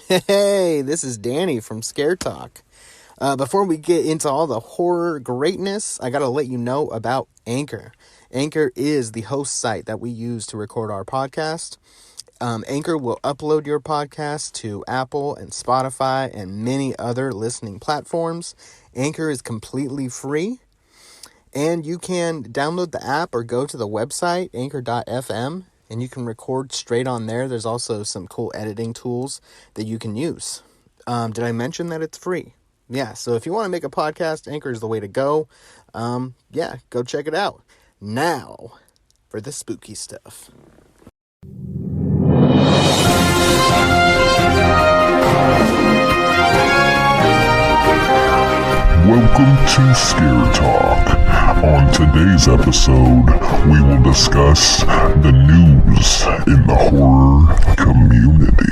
Hey, this is Danny from Scare Talk. Before we get into all the horror greatness, I gotta let you know about Anchor. Anchor is the host site that we use to record our podcast. Anchor will upload your podcast to Apple and Spotify and many other listening platforms. Anchor is completely free, and you can download the app or go to the website, anchor.fm, and you can record straight on there. There's also some cool editing tools that you can use. Did I mention that it's free? Yeah, so if you want to make a podcast, Anchor is the way to go. Go check it out. Now, for the spooky stuff. Welcome to Scare Talk. On today's episode, we will discuss the news in the horror community.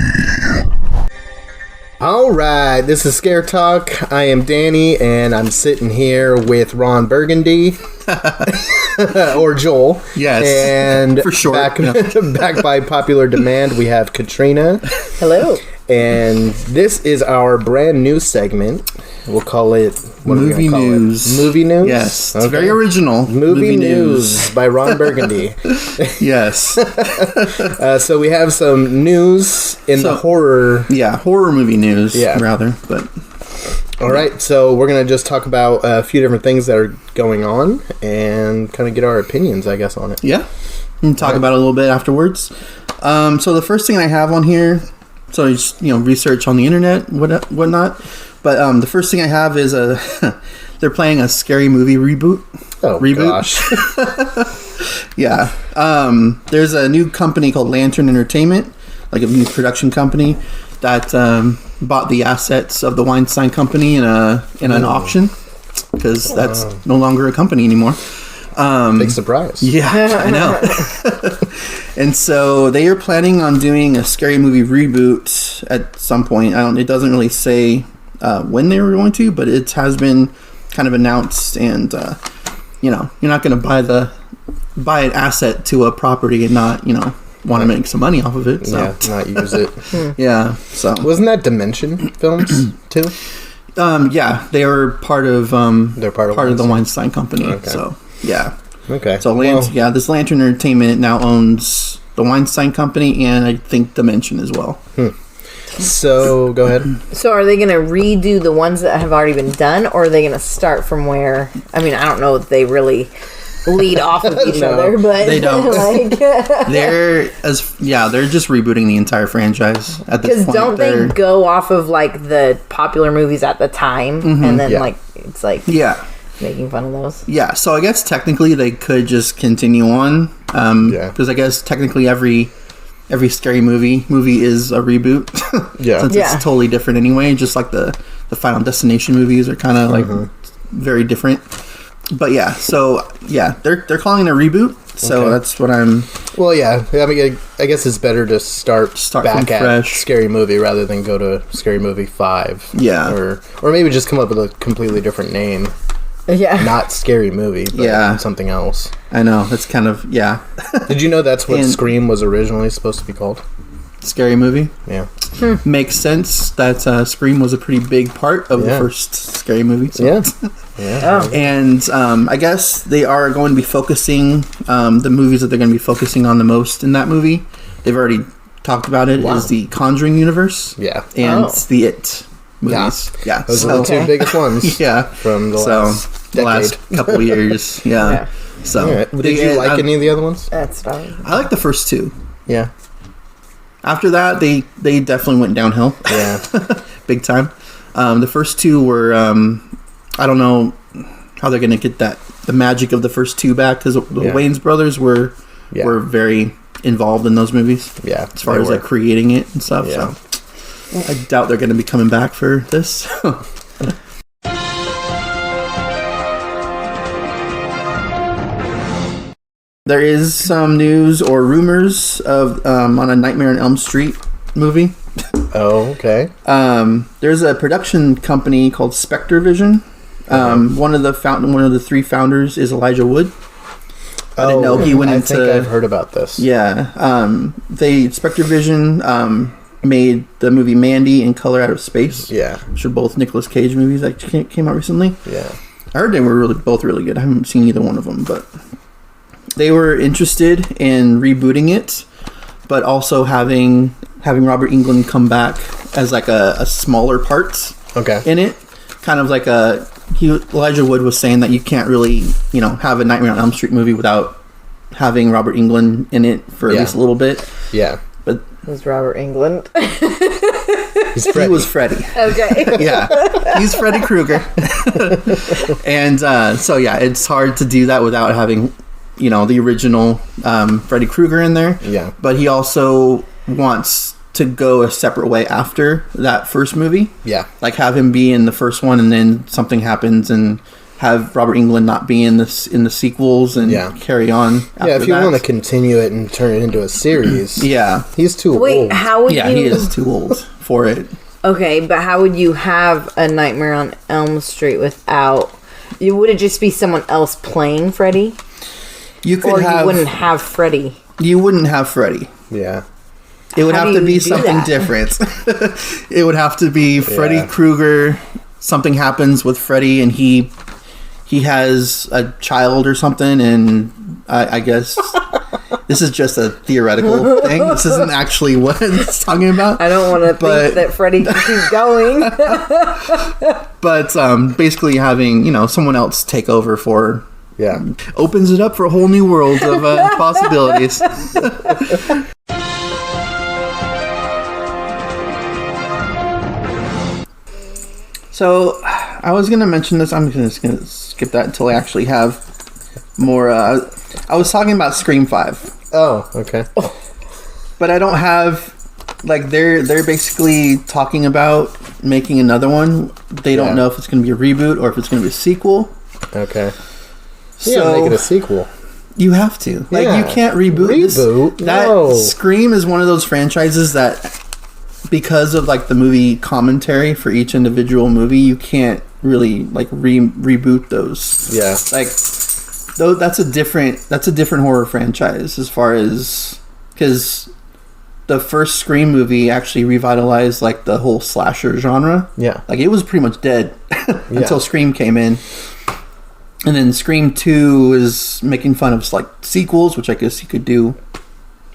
Alright, this is Scare Talk. I am Danny, and I'm sitting here with Ron Burgundy. Or Joel. Yes. And for sure. Back by popular demand, we have Katrina. Hello. And this is our brand new segment. We'll call it Movie News. Movie News? Yes. It's very original. Movie News by Ron Burgundy. Yes. So we have some news in the horror. Yeah, horror movie news, rather. But all right, so we're going to just talk about a few different things that are going on and kind of get our opinions, I guess, on it. Yeah. And talk about it a little bit afterwards. So the first thing I have on here, so just, research on the internet, whatnot. But the first thing I have is they're playing a Scary Movie reboot. Oh, gosh. Yeah. There's a new company called Lantern Entertainment, like a new production company that bought the assets of the Weinstein Company in an auction, because that's no longer a company anymore. Big surprise. Yeah, I know. And so they are planning on doing a Scary Movie reboot at some point. It doesn't really say when they were going to, but it has been kind of announced. And you're not going to buy an asset to a property and not want to make some money off of it. So. Yeah, not use it. Yeah. So wasn't that Dimension Films too? Yeah, they are part of. They're part of the Weinstein Company. Okay. So yeah. Okay. So this Lantern Entertainment now owns the Weinstein Company and I think Dimension as well. So go ahead. So are they going to redo the ones that have already been done, or are they going to start from where? I mean, I don't know if they really lead off of each other, but they don't. They're just rebooting the entire franchise at this point. Because don't they go off of like the popular movies at the time, and then it's like making fun of those? Yeah. So I guess technically they could just continue on. Because I guess technically every Scary Movie is a reboot. Since it's totally different anyway. Just like the Final Destination movies are kind of like very different. But they're calling it a reboot. So that's what I'm. Well, yeah. I mean, I guess it's better to start back at fresh. Scary Movie rather than go to Scary Movie 5. Yeah. Or maybe just come up with a completely different name. Yeah. Not Scary Movie, but something else. I know. That's kind of, Did you know that's what Scream was originally supposed to be called? Scary Movie? Yeah. Makes sense that Scream was a pretty big part of the first Scary Movie. So. Yeah. Oh. And I guess they are going to be focusing, the movies that they're going to be focusing on the most in that movie, they've already talked about it, is the Conjuring universe. Yeah. And the It movies. Yeah. Those are the two biggest ones. From the last couple years. Yeah. So, did you like any of the other ones? That's fine. I like the first two. Yeah. After that, they definitely went downhill. Yeah. Big time. The first two were, I don't know how they're going to get the magic of the first two back, because the Wayans brothers were very involved in those movies. Yeah. As far as like creating it and stuff. Yeah. So I doubt they're going to be coming back for this. There is some news or rumors of on a Nightmare on Elm Street movie. Oh, okay. There's a production company called Spectre Vision. One of the three founders is Elijah Wood. I didn't know he went into. I think I've heard about this. Yeah, Spectre Vision made the movie Mandy and Color Out of Space. Yeah. Which are both Nicolas Cage movies that came out recently. Yeah. I heard they were both really good. I haven't seen either one of them, but they were interested in rebooting it, but also having Robert Englund come back as like a smaller part in it. Kind of like Elijah Wood was saying that you can't really, have a Nightmare on Elm Street movie without having Robert Englund in it for at least a little bit. Yeah. But Who's Robert Englund? he was Freddy. Okay. Yeah. He's Freddy Krueger. And so, yeah, it's hard to do that without having, the original Freddy Krueger in there. Yeah. But he also wants to go a separate way after that first movie. Yeah. Like have him be in the first one and then something happens and have Robert Englund not be in the sequels and carry on after if you want to continue it and turn it into a series. Yeah. He's too old. Wait, how would you... Yeah, he is too old for it. Okay, but how would you have a Nightmare on Elm Street without... Would it just be someone else playing Freddy? You could you wouldn't have Freddy. You wouldn't have Freddy. Yeah. It would How have do to be you do something that? different. It would have to be Freddy Krueger. Something happens with Freddy, and he has a child or something. And I guess this is just a theoretical thing. This isn't actually what it's talking about. I don't want to think that Freddy can keep going. But basically, having someone else take over for opens it up for a whole new world of possibilities. So, I was going to mention this. I'm just going to skip that until I actually have more. I was talking about Scream 5. Oh, okay. But I don't have... Like, they're basically talking about making another one. They don't know if it's going to be a reboot or if it's going to be a sequel. Okay. So, make it a sequel. You have to. Like, you can't reboot this. No. Scream is one of those franchises that... Because of like the movie commentary for each individual movie, you can't really like reboot those. Yeah, like though that's a different horror franchise as far as because the first Scream movie actually revitalized like the whole slasher genre. Yeah, like it was pretty much dead until Scream came in, and then Scream 2 is making fun of like sequels, which I guess you could do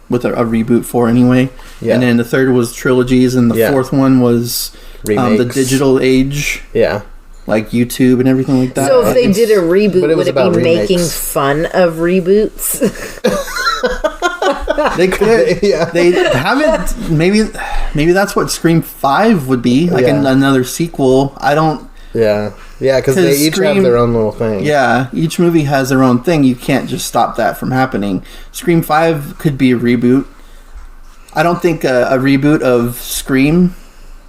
with a reboot for anyway. Yeah. And then the third was trilogies, and the fourth one was the digital age. Yeah. Like YouTube and everything like that. So if they did a reboot, would it be making fun of reboots? They could. They haven't. Maybe that's what Scream 5 would be. Like another sequel. I don't... Yeah, because they each have their own little thing. Yeah, each movie has their own thing. You can't just stop that from happening. Scream 5 could be a reboot. I don't think a reboot of Scream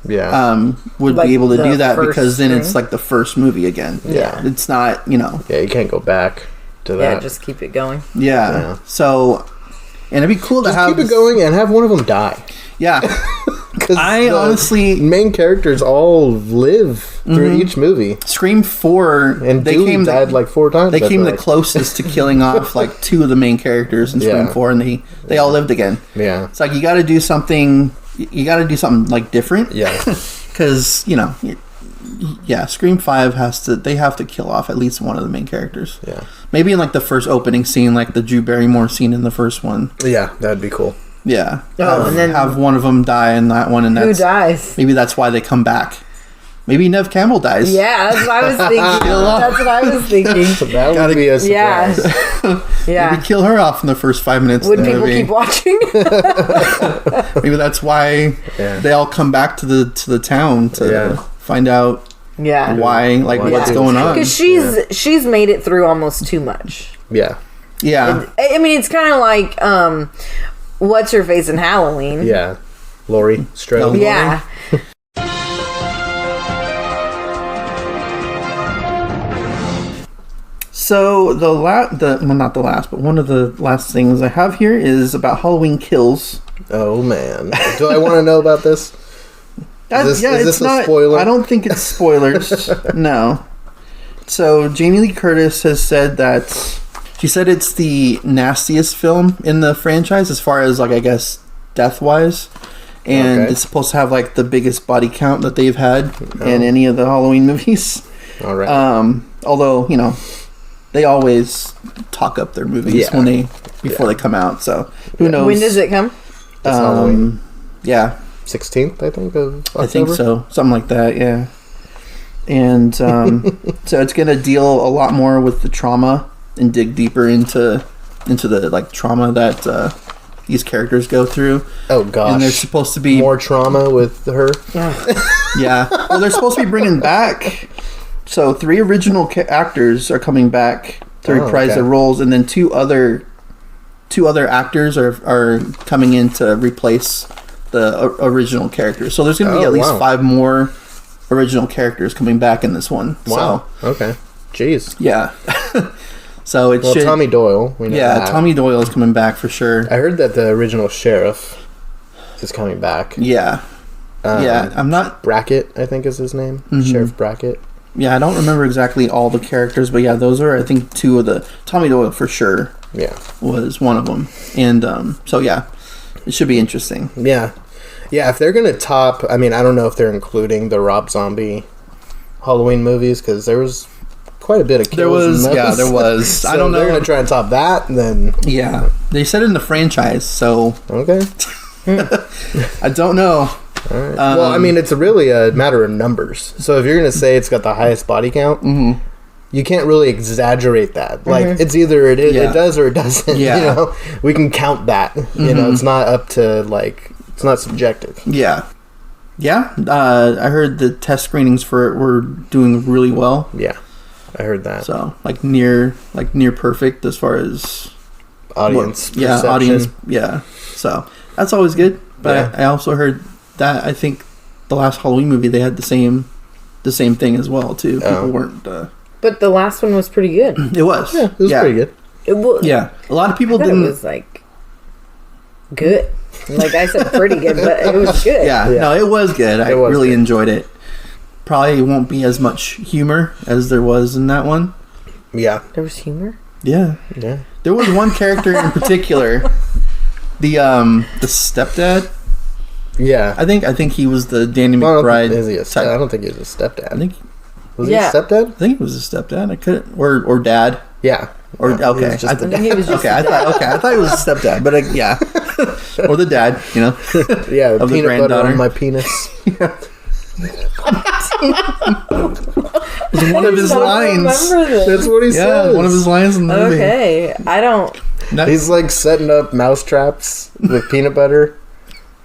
would be able to do that because then it's like the first movie again. Yeah. It's not, Yeah, you can't go back to that. Yeah, just keep it going. Yeah. So, and it'd be cool to have... keep it going and have one of them die. Yeah. Because honestly... main characters all live through each movie. Scream 4... And Dewey died like 4 times. They came the closest to killing off like 2 of the main characters in Scream 4, and they all lived again. Yeah. It's like you got to do something... You got to do something like different. Yeah. Because, Scream 5 they have to kill off at least one of the main characters. Yeah. Maybe in like the first opening scene, like the Drew Barrymore scene in the first one. Yeah, that'd be cool. Yeah. And then have one of them die in that one, and who dies? Maybe that's why they come back. Maybe Nev Campbell dies. Yeah, that's what I was thinking. That's what I was thinking. That would be a surprise. Yeah. Maybe kill her off in the first 5 minutes. Would people keep watching? Maybe that's why they all come back to the town to find out why, what's going on. Because she's made it through almost too much. Yeah. Yeah. I mean, it's kind of like what's her face in Halloween? Yeah. Laurie Strode. Yeah. So not the last, but one of the last things I have here is about Halloween Kills. Oh man, do I want to know about this? Is this a spoiler? I don't think it's spoilers. No. So Jamie Lee Curtis has said that she said it's the nastiest film in the franchise as far as I guess death wise, and Okay. it's supposed to have like the biggest body count that they've had in any of the Halloween movies. All right. Although they always talk up their movies Yeah. when before they come out. So who knows? When does it come? It's Halloween. Yeah, 16th, I think, of October. I think so. Something like that. Yeah. And so it's gonna deal a lot more with the trauma and dig deeper into the like trauma that these characters go through. Oh gosh. And they're supposed to be more trauma with her. Yeah. Well, they're supposed to be bringing back. So 3 original actors are coming back to reprise okay. their roles, and then two other actors are coming in to replace the original characters. So there's going to be Oh, at least wow. 5 more original characters coming back in this one. Wow. Okay. Jeez. So, yeah. So it Well, should. Tommy Doyle. We know that. Tommy Doyle is coming back for sure. I heard that the original sheriff is coming back. Yeah. Yeah. I'm not. Brackett, I think is his name. Sheriff Brackett. Yeah, I don't remember exactly all the characters, but yeah, those are I think 2 of the. Tommy Doyle for sure Yeah. was one of them, and so yeah, it should be interesting. Yeah. Yeah, if they're going to top... I mean, I don't know if they're including the Rob Zombie Halloween movies, because there was quite a bit of kills There was, in those. yeah, there was. So I don't if they're know. going to try and top that, then... Yeah, they said it in the franchise, so Okay. I don't know. All right. Well, I mean, it's really a matter of numbers. So if you're going to say it's got the highest body count, you can't really exaggerate that. Like, it's either it does or it doesn't. Yeah. You know? We can count that. You know, it's not up to, like... It's not subjective. Yeah, yeah. I heard the test screenings for it were doing really well. Yeah. I heard that. So like near perfect as far as Audience yeah, perception. audience, yeah. So that's always good. But Yeah. I also heard that I think the last Halloween movie they had the same thing as well too. People weren't. But the last one was pretty good. It was. Yeah, it was pretty good. It was. Yeah, a lot of people I thought didn't. it was like good. Like I said, pretty good, but it was good. Yeah, Yeah. no, it was good. I It was really good. enjoyed it. Probably won't be as much humor as there was in that one. Yeah. There was humor. Yeah, Yeah. there was one character in particular, the stepdad. Yeah. I think he was the Danny Well, McBride is he a type. I don't think he was a stepdad. I think was Yeah. he a stepdad? he was a stepdad. I couldn't or dad Yeah. or Yeah, he okay. was just I the th- He was just okay, I thought he was a stepdad, but yeah, or the dad. You know, Yeah, Of the peanut butter granddaughter. on my penis. one of his I don't lines. remember this. That's what he Yeah, says. one of his lines in the movie. Okay, I don't. That- He's like setting up mouse traps with peanut butter,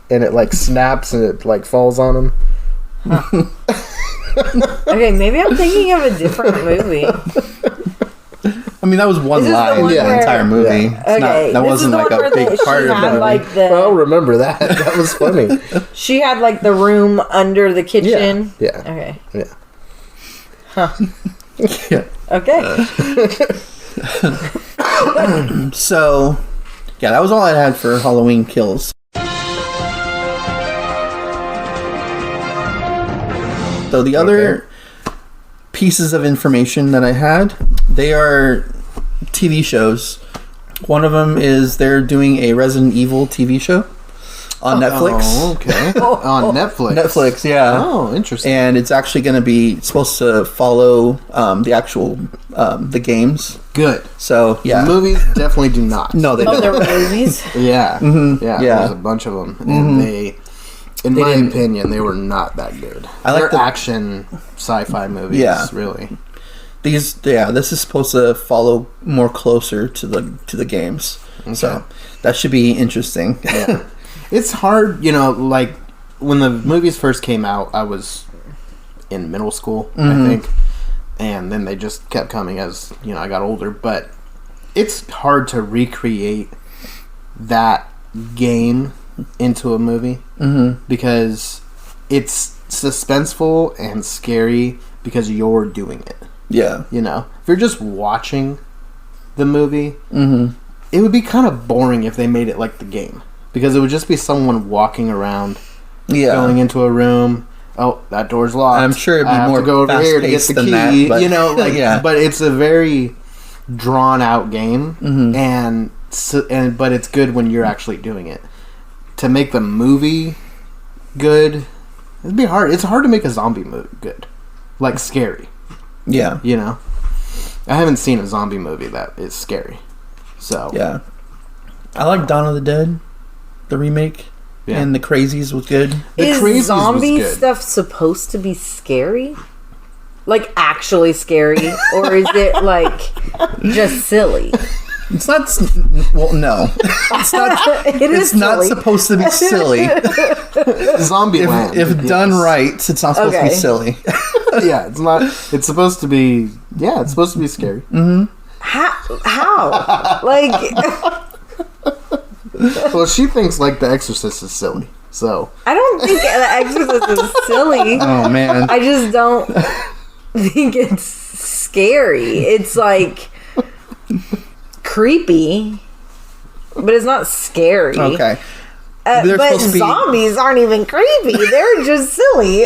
and it like snaps and it like falls on him. Okay, maybe I'm thinking of a different movie. I mean, that was one This is the line one in the where- entire movie. Yeah. It's Okay, not, that this is wasn't the like one a where big part she of had the movie. like I'll the remember that. That was funny. she had like the room under the kitchen. Yeah. Okay. Yeah. Yeah. Okay. So, yeah, that was all I had for Halloween kills. So the other pieces of information that I had, they are TV shows. One of them is they're doing a Resident Evil TV show on Netflix. Oh, okay. On Netflix. Netflix, yeah. Oh, interesting. And it's actually going to be supposed to follow the actual the games. Good. So yeah, Movies definitely do not. no, they Oh, don't. there were movies. Yeah. Yeah. Yeah. There's a bunch of them, and they, in my didn't- opinion, they were not that good. I like They're the- action sci-fi movies. Yeah. Really. This is supposed to follow more closer to the games. So that should be interesting. Yeah. It's hard, like when the movies first came out, I was in middle school, I think. And then they just kept coming as, I got older, but it's hard to recreate that game into a movie because it's suspenseful and scary because you're doing it. Yeah. If you're just watching the movie, it would be kind of boring if they made it like the game. Because it would just be someone walking around, Yeah. going into a room. Oh, that door's locked. I'm sure it'd be I have more to go over here to get fast-paced the than key. that, but- yeah. But it's a very drawn out game, but it's good when you're actually doing it. To make the movie good. It'd be hard. It's hard to make a zombie movie good, like scary. Yeah. You know, I haven't seen a zombie movie that is scary. So Yeah. I like Dawn of the Dead, the remake, Yeah. and The Crazies was good. The Is Crazies was zombie good. stuff supposed to be scary? Like actually scary, or is it like just silly? It's not. Well, no, it's not. It It's is not silly. supposed to be silly. Zombie Land. If done right, it's not supposed to be Okay. silly. Yeah, it's not. It's supposed to be. Yeah, it's supposed to be scary. How? Like, Well, she thinks like The Exorcist is silly. So I don't think The Exorcist is silly. Oh man. I just don't think it's scary. It's like creepy, but it's not scary. Okay. They're But supposed to be- zombies aren't even creepy. They're just silly.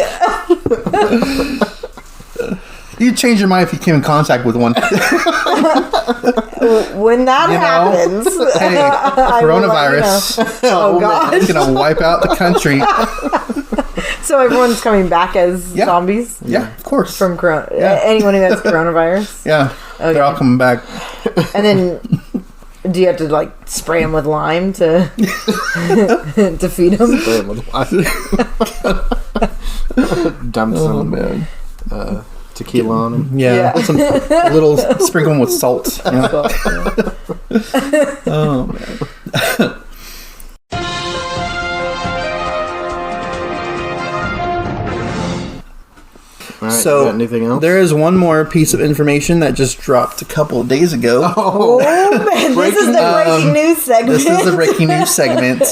You'd change your mind if you came in contact with one. When that You know? happens, Hey, I will let you know. coronavirus. Oh god! It's gonna wipe out the country. So everyone's coming back as Yeah. zombies Yeah, of course. from Yeah. anyone who has coronavirus. Yeah, they're all coming back. And then, do you have to like spray them with lime to to feed them? dump some tequila on them. Yeah, Yeah. some little sprinkle 'em with salt. You know? Oh man. All right, So you got anything else? there is one more piece of information that just dropped a couple of days ago. Oh man, this is the breaking news segment. This is the breaking news segment,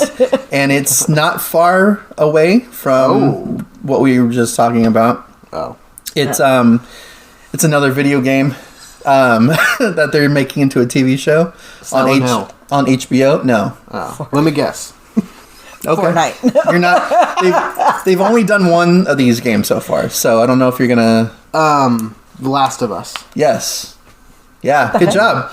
and it's not far away from what we were just talking about. Oh, It's another video game that they're making into a TV show Silent Hill. on HBO. No, oh. Let me guess. okay, Fortnite. you're not. They've only done one of these games so far, so I don't know if you're gonna. The Last of Us. Yes, yeah, good job.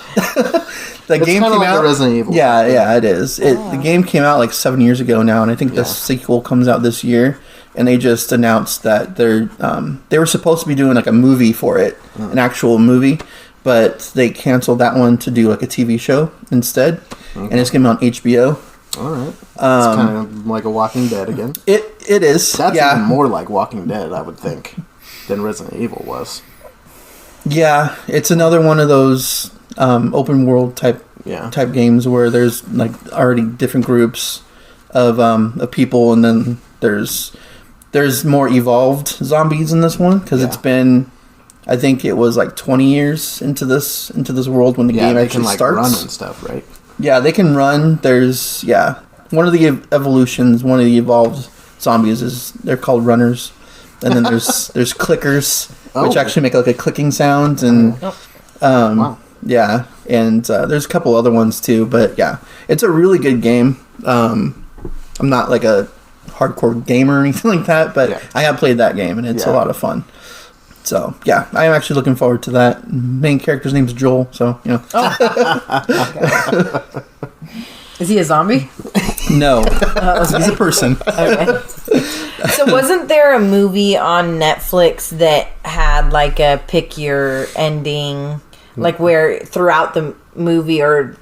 The game kinda came like out. a Resident Evil. Yeah, it is. The game came out like 7 years ago now, and I think the sequel comes out this year. And they just announced that they were supposed to be doing like a movie for it, an actual movie, but they canceled that one to do like a TV show instead, and it's gonna be on HBO. All right. It's kind of like a Walking Dead again. It is. That's yeah, even more like Walking Dead, I would think, than Resident Evil was. yeah. It's another one of those open world type games where there's like already different groups of people, and then there's more evolved zombies in this one because it's been, I think it was like 20 years into this world when the game they actually can like starts. run and stuff, right? Yeah, they can run. There's one of the evolutions, one of the evolved zombies is they're called runners, and then there's clickers which actually make like a clicking sound, and Wow. yeah, and there's a couple other ones too, but yeah, it's a really good game. I'm not like a hardcore gamer or anything like that, but I have played that game and it's a lot of fun. So yeah, I am actually looking forward to that. Main character's name is Joel, so you know. Is he a zombie? No, he's a person. Okay. So wasn't there a movie on Netflix that had like a pick your ending, like where throughout the movie, or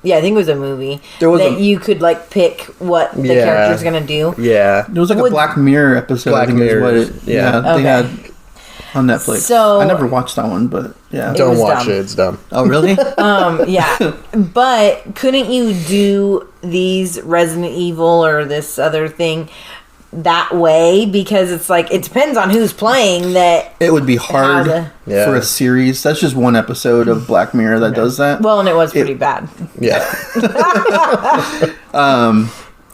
I think it was a movie There was that you could like pick what the character's gonna do. Yeah. There was like a Would- Black Mirror episode. Black I think is what Mirror, it, yeah. they Okay. had on Netflix. So- I never watched that one, but yeah. It Don't was watch dumb. it. It's dumb. Oh really? Yeah, but couldn't you do these Resident Evil or this other thing that way? Because it's like it depends on who's playing. That It would be hard How to- for a series. That's just one episode of Black Mirror that does that. well, and it was pretty bad. Yeah.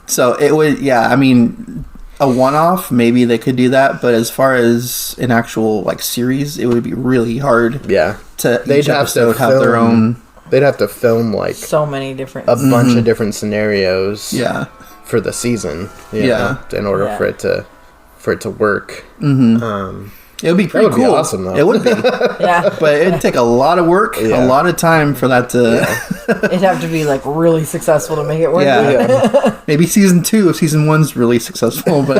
So it would, yeah. I mean, a one-off, maybe they could do that, but as far as an actual like series, it would be really hard Yeah. to They'd each have to episode have their film- own. They'd have to film like So many different. a bunch of different scenarios. Yeah, For the season. You Yeah. know, in order Yeah. for it to work. It would be pretty would be cool. awesome, though. It would be. Yeah. But it'd take a lot of work, Yeah. a lot of time for that to... It'd have to be like really successful to make it work. Yeah. Maybe season 2 if season 1's really successful, but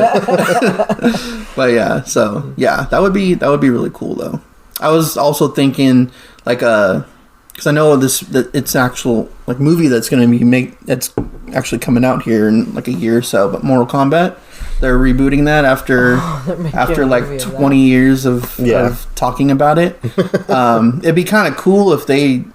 but yeah, so yeah, that would be really cool though. I was also thinking like because I know it's actual like movie that's going to be that's actually coming out here in like a year or so, but Mortal Kombat, they're rebooting that after making a like movie of 20 years of talking about it. It'd be kind of cool if they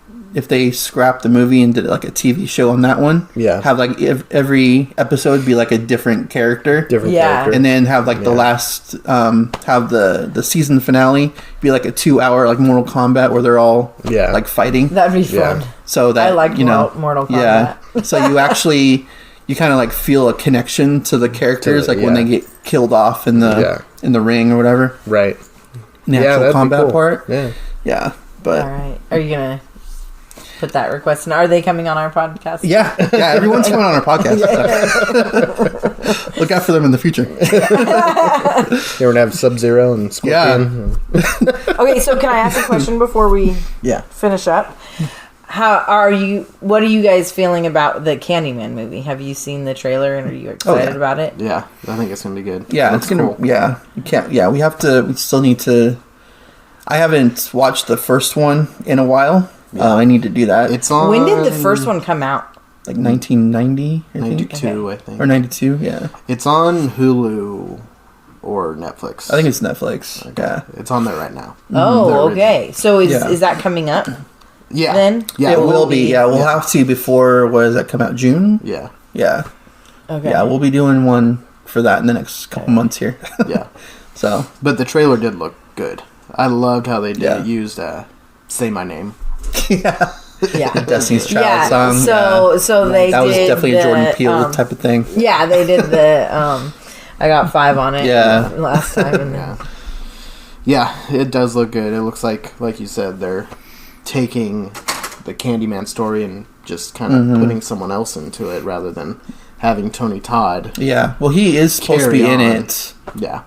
scrapped the movie and did like a TV show on that one. Yeah. Have like every episode be like a different character. Different Yeah. character. And then have like the last have the season finale be like a 2-hour like Mortal Kombat where they're all like fighting. That'd be fun. So that I like Mortal Kombat. Yeah. So you kind of like feel a connection to the characters like when they get killed off in the ring or whatever. Right. In the actual that'd be combat cool. part. Yeah. Yeah. But All right. Are you gonna put that request in? Are they coming on our podcast? yeah, everyone's coming on our podcast. So. Look out for them in the future. You're gonna have Sub-Zero and Scorpion. Okay, so can I ask a question before we finish up? What are you guys feeling about the Candyman movie? Have you seen the trailer and are you excited about it? Yeah, I think it's gonna be good. Yeah, it's gonna. Cool. Yeah, you can't. Yeah, we still need to. I haven't watched the first one in a while. I need to do that. It's on. When did the first one come out? like 1990, I think, 92, I think. or 92. Yeah, It's on Hulu or Netflix. I think it's Netflix. Yeah, It's on there right now. Oh, okay. So Yeah. is that coming up? Yeah. Then? Yeah, it will be. Yeah, we'll Yeah. have to before. What does that come out? June. Yeah. Yeah, Okay. yeah. We'll be doing one for that in the next couple months here. Yeah. So But the trailer did look good. I loved how they did Yeah. used Say My Name. yeah, Yeah. Destiny's Child Yeah. song. So they that was did definitely the, a Jordan Peele type of thing. Yeah, they did the. I got 5 on it. Yeah. Last time. And Yeah. Yeah, it does look good. It looks like you said, they're taking the Candyman story and just kind of putting someone else into it rather than having Tony Todd. Yeah, well, he is supposed to Carry be in on. it. Yeah.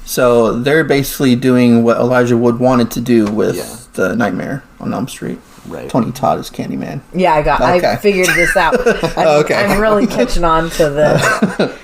So they're basically doing what Elijah Wood wanted to do with Yeah. the Nightmare on Elm Street. Right. Tony Todd is Candyman. Yeah, I Okay. figured this out. Okay. I'm really catching on to the.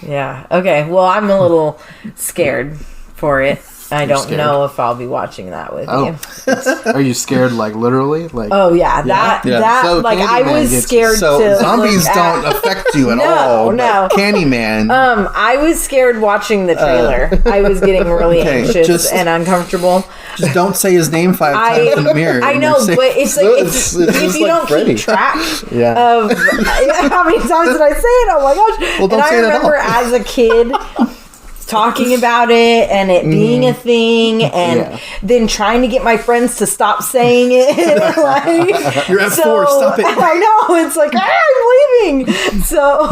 Yeah. Okay. Well, I'm a little scared for it. I don't scared? know if I'll be watching that with Oh, you. are you scared? Like literally? Like Oh yeah, that Yeah. So like I Candyman was gets- scared So to zombies look don't at- affect you at No, all. no. But Candyman. I was scared watching the trailer. I was getting really Okay, anxious just- and uncomfortable. just don't say his name 5 times in the mirror. I when know, you're sick. but it's like It's if just you like don't Freddy. keep track Yeah. of how many times did I say it? Oh my gosh! Well, don't and I say it at remember all. as a kid talking about it and it being a thing, and Yeah. then trying to get my friends to stop saying it. Like, You're at 4, stop it. I know, it's like I'm leaving. So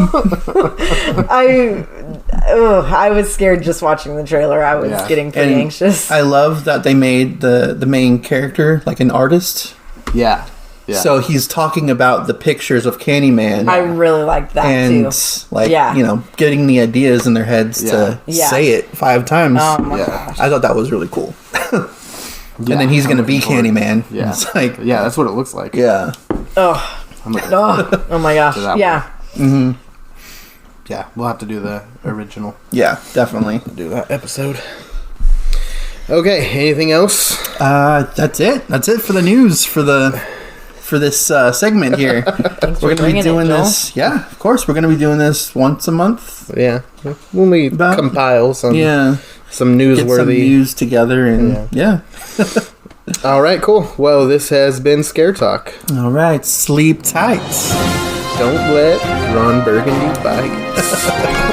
I was scared just watching the trailer. I was Yeah. getting pretty And anxious. I love that they made the main character like an artist. yeah. Yeah. So he's talking about the pictures of Candyman. I really liked that and too. like Yeah. getting the ideas in their heads to Yeah. say it 5 times. Oh my Yeah. gosh. I thought that was really cool. Yeah, And then he's I'm gonna be looking forward- Candyman. Yeah. It's like Yeah, that's what it looks like. yeah. Oh, I'm looking oh my gosh. that Yeah. Yeah, we'll have to do the original. Yeah, definitely. Do that episode. Okay, anything else? That's it. That's it for the news for this segment here. Thanks We're for gonna be bringing doing it, Joel. this. Yeah, of course. We're gonna be doing this once a month. Yeah. When we About- compile some Yeah, some get some newsworthy. news together and yeah. All right, cool. Well, this has been Scare Talk. All right, sleep tight. Don't let Ron Burgundy bite.